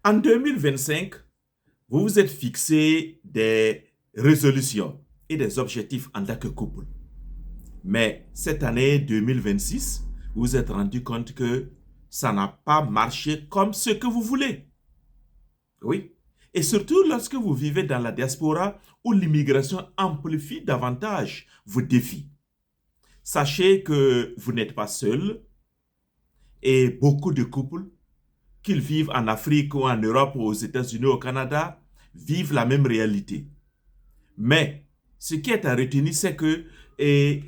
En 2025, vous vous êtes fixé des résolutions et des objectifs en tant que couple. Mais cette année 2026, vous vous êtes rendu compte que ça n'a pas marché comme ce que vous voulez. Oui. Et surtout lorsque vous vivez dans la diaspora où l'immigration amplifie davantage vos défis. Sachez que vous n'êtes pas seul et beaucoup de couples, qu'ils vivent en Afrique ou en Europe ou aux États-Unis ou au Canada, vivent la même réalité. Mais ce qui est à retenir, c'est que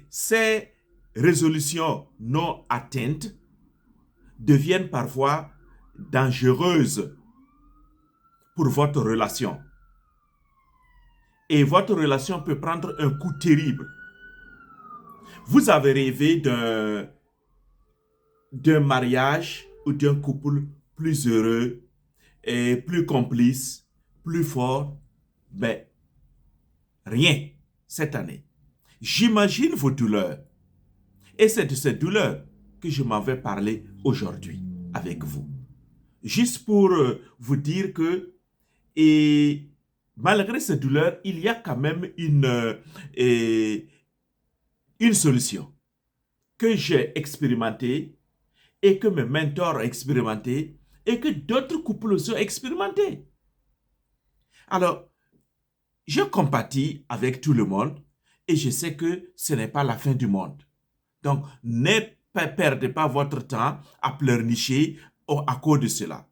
ces résolutions non atteintes deviennent parfois dangereuses pour votre relation. Et votre relation peut prendre un coup terrible. Vous avez rêvé d'un mariage ou d'un couple plus heureux et plus complice, plus fort, mais rien cette année. J'imagine vos douleurs. Et c'est de ces douleurs que je m'en vais parler aujourd'hui avec vous. Juste pour vous dire que, et malgré ces douleurs, il y a quand même une solution que j'ai expérimentée et que mes mentors ont expérimentée et que d'autres couples aussi ont expérimenté. Alors, je compatis avec tout le monde et je sais que ce n'est pas la fin du monde. Donc, ne perdez pas votre temps à pleurnicher à cause de cela.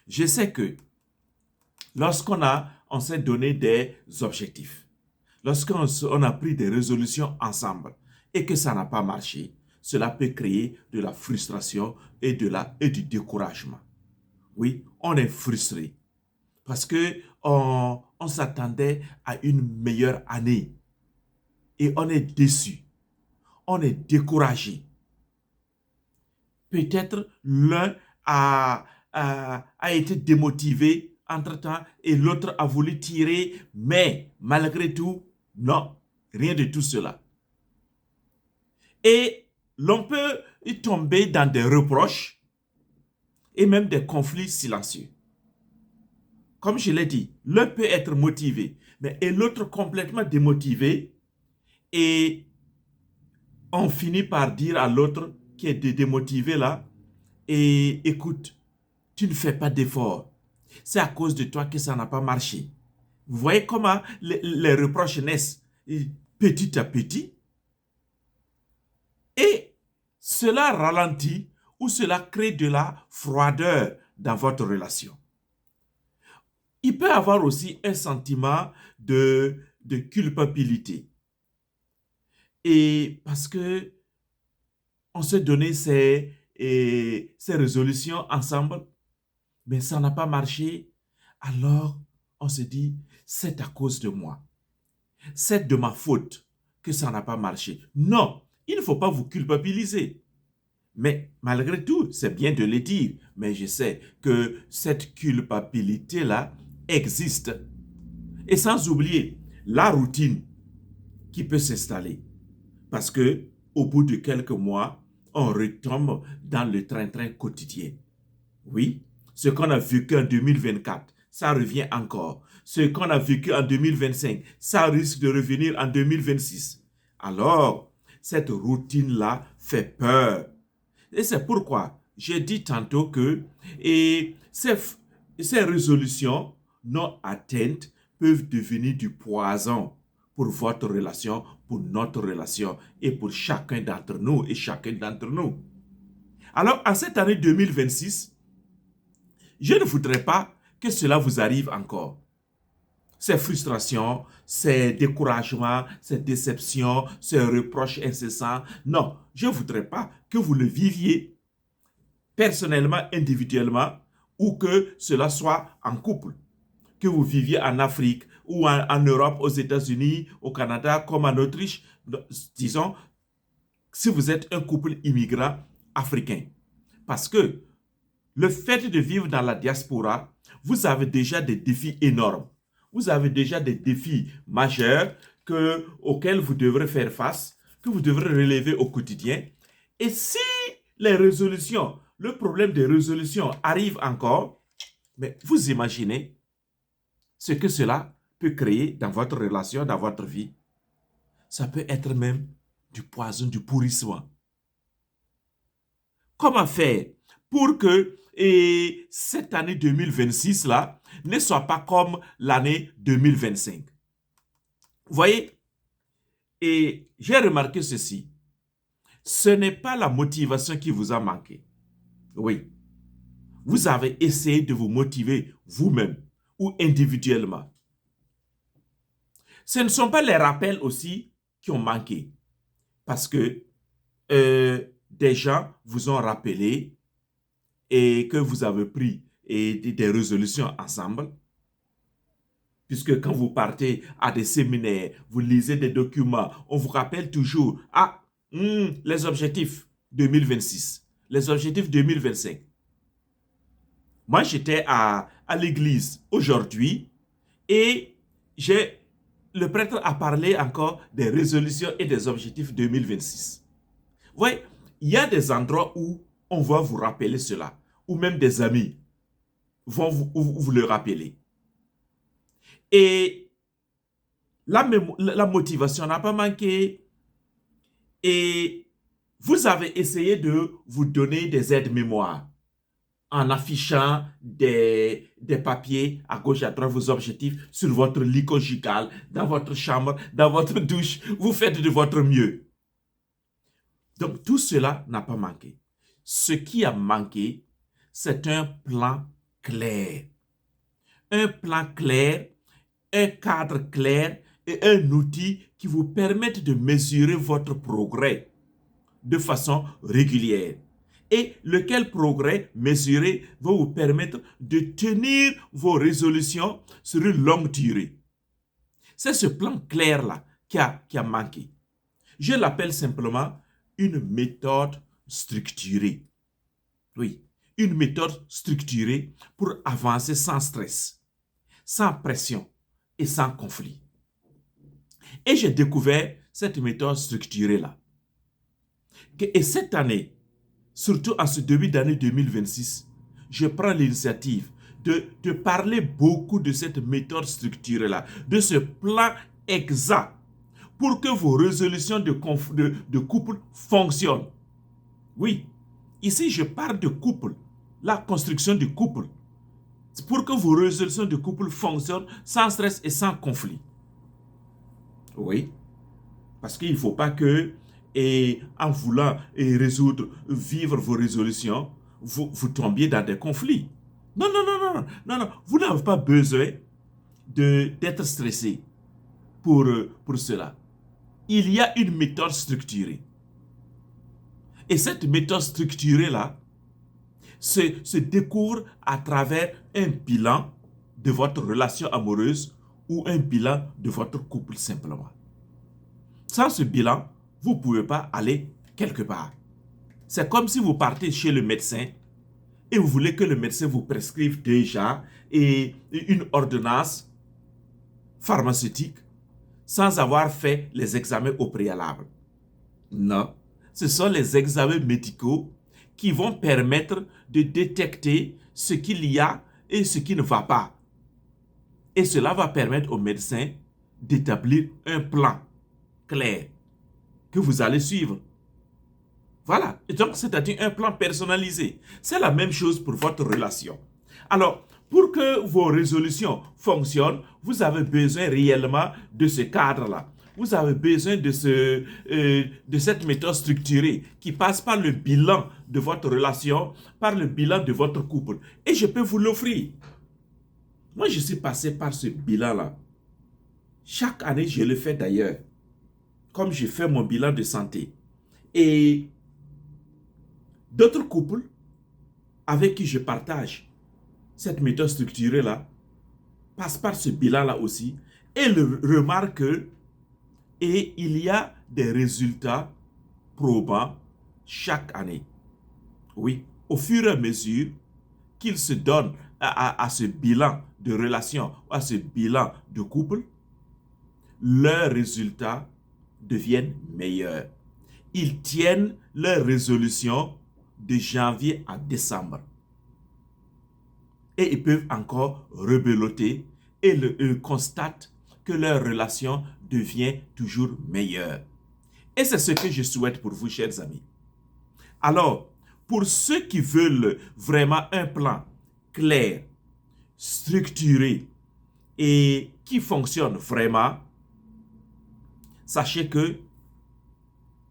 Je sais que on s'est donné des objectifs, lorsqu'on a pris des résolutions ensemble et que ça n'a pas marché, cela peut créer de la frustration et du découragement. Oui, on est frustré parce que on s'attendait à une meilleure année et on est déçu, on est découragé. Peut-être l'un a été démotivé entre-temps et l'autre a voulu tirer, mais malgré tout, non, rien de tout cela. Et l'on peut y tomber dans des reproches et même des conflits silencieux. Comme je l'ai dit, l'un peut être motivé, mais et l'autre complètement démotivé, et on finit par dire à l'autre qui est démotivé là, et écoute, tu ne fais pas d'effort. C'est à cause de toi que ça n'a pas marché. Vous voyez comment les reproches naissent petit à petit, et cela ralentit ou cela crée de la froideur dans votre relation. Il peut y avoir aussi un sentiment de culpabilité. Et parce que on s'est donné ces résolutions ensemble, mais ça n'a pas marché, alors on se dit, c'est à cause de moi. C'est de ma faute que ça n'a pas marché. Non, il ne faut pas vous culpabiliser. Mais malgré tout, c'est bien de le dire, mais je sais que cette culpabilité-là existe. Et sans oublier la routine qui peut s'installer. Parce que au bout de quelques mois, on retombe dans le train-train quotidien. Oui, ce qu'on a vécu en 2024, ça revient encore. Ce qu'on a vécu en 2025, ça risque de revenir en 2026. Alors, cette routine-là fait peur. Et c'est pourquoi j'ai dit tantôt que ces résolutions non atteintes peuvent devenir du poison pour votre relation, pour notre relation et pour chacun d'entre nous et chacun d'entre nous. Alors, en cette année 2026, je ne voudrais pas que cela vous arrive encore. Ces frustrations, ces découragements, ces déceptions, ces reproches incessants. Non, je ne voudrais pas que vous le viviez personnellement, individuellement, ou que cela soit en couple. Que vous viviez en Afrique, ou en Europe, aux États-Unis, au Canada, comme en Autriche, disons, si vous êtes un couple immigrant africain. Parce que le fait de vivre dans la diaspora, vous avez déjà des défis énormes. Vous avez déjà des défis majeurs auxquels vous devrez faire face, que vous devrez relever au quotidien. Et si le problème des résolutions arrive encore, Mais vous imaginez ce que cela peut créer dans votre relation, dans votre vie. Ça peut être même du poison, du pourrissement. Comment faire pour que cette année 2026 là ne soit pas comme l'année 2025? Vous voyez, et j'ai remarqué ceci. Ce n'est pas la motivation qui vous a manqué. Oui, vous avez essayé de vous motiver vous-même ou individuellement. Ce ne sont pas les rappels aussi qui ont manqué. Parce que des gens vous ont rappelé et que vous avez pris des résolutions ensemble. Puisque quand vous partez à des séminaires, vous lisez des documents, on vous rappelle toujours, les objectifs 2026, les objectifs 2025. Moi, j'étais à l'église aujourd'hui et le prêtre a parlé encore des résolutions et des objectifs 2026. Vous voyez, il y a des endroits où on va vous rappeler cela, ou même des amis vont vous le rappeler. Et la motivation n'a pas manqué. Et vous avez essayé de vous donner des aides-mémoires en affichant des papiers à gauche et à droite, vos objectifs sur votre lit conjugal, dans votre chambre, dans votre douche. Vous faites de votre mieux. Donc tout cela n'a pas manqué. Ce qui a manqué, c'est un plan clair. Un plan clair, un cadre clair et un outil qui vous permettent de mesurer votre progrès de façon régulière. Et lequel progrès mesuré va vous permettre de tenir vos résolutions sur une longue durée. C'est ce plan clair-là qui a manqué. Je l'appelle simplement une méthode structurée. Oui, une méthode structurée pour avancer sans stress, sans pression et sans conflit. Et j'ai découvert cette méthode structurée-là. Et cette année, surtout en ce début d'année 2026, je prends l'initiative de parler beaucoup de cette méthode structurée-là, de ce plan exact pour que vos résolutions de couple fonctionnent. Oui, ici je parle de couple, la construction du couple. C'est pour que vos résolutions de couple fonctionnent sans stress et sans conflit. Oui, parce qu'il ne faut pas que, en voulant vivre vos résolutions, vous tombiez dans des conflits. Non, non, non, non, non, non. Vous n'avez pas besoin d'être stressé pour cela. Il y a une méthode structurée. Et cette méthode structurée-là se découvre à travers un bilan de votre relation amoureuse ou un bilan de votre couple simplement. Sans ce bilan, vous ne pouvez pas aller quelque part. C'est comme si vous partez chez le médecin et vous voulez que le médecin vous prescrive déjà une ordonnance pharmaceutique sans avoir fait les examens au préalable. Non, ce sont les examens médicaux qui vont permettre de détecter ce qu'il y a et ce qui ne va pas. Et cela va permettre au médecin d'établir un plan clair que vous allez suivre. Voilà. Et donc, c'est-à-dire un plan personnalisé. C'est la même chose pour votre relation. Alors, pour que vos résolutions fonctionnent, vous avez besoin réellement de ce cadre-là. Vous avez besoin de cette méthode structurée qui passe par le bilan de votre relation, par le bilan de votre couple. Et je peux vous l'offrir. Moi, je suis passé par ce bilan-là. Chaque année, je le fais d'ailleurs. Comme je fais mon bilan de santé. Et d'autres couples avec qui je partage cette méthode structurée-là passent par ce bilan-là aussi et remarquent et il y a des résultats probants chaque année. Oui, au fur et à mesure qu'ils se donnent à ce bilan de relation, à ce bilan de couple, leurs résultats deviennent meilleurs. Ils tiennent leurs résolutions de janvier à décembre. et ils peuvent encore rebeloter et constatent que leur relation devient toujours meilleure. Et c'est ce que je souhaite pour vous, chers amis. Alors, pour ceux qui veulent vraiment un plan clair, structuré et qui fonctionne vraiment, sachez que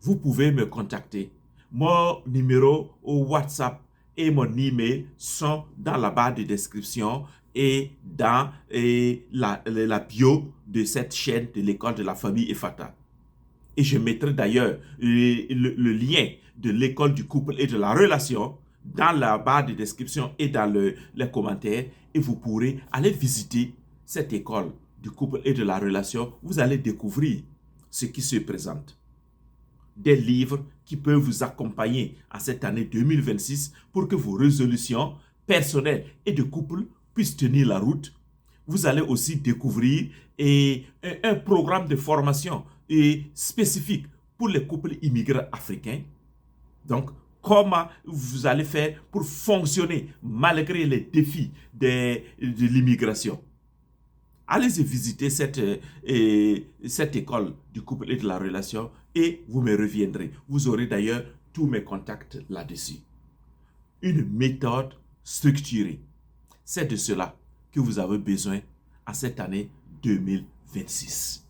vous pouvez me contacter. Mon numéro au WhatsApp et mon email sont dans la barre de description et dans la bio de cette chaîne de l'école de la famille Efata. Et je mettrai d'ailleurs le lien de l'école du couple et de la relation dans la barre de description et dans les commentaires. Et vous pourrez aller visiter cette école du couple et de la relation. Vous allez découvrir ce qui se présente. Des livres qui peuvent vous accompagner en cette année 2026 pour que vos résolutions personnelles et de couple puissent tenir la route. Vous allez aussi découvrir un programme de formation spécifique pour les couples immigrants africains. Donc, comment vous allez faire pour fonctionner malgré les défis de l'immigration. Allez-y visiter cette école du couple et de la relation et vous me reviendrez. Vous aurez d'ailleurs tous mes contacts là-dessus. Une méthode structurée. C'est de cela que vous avez besoin en cette année 2026.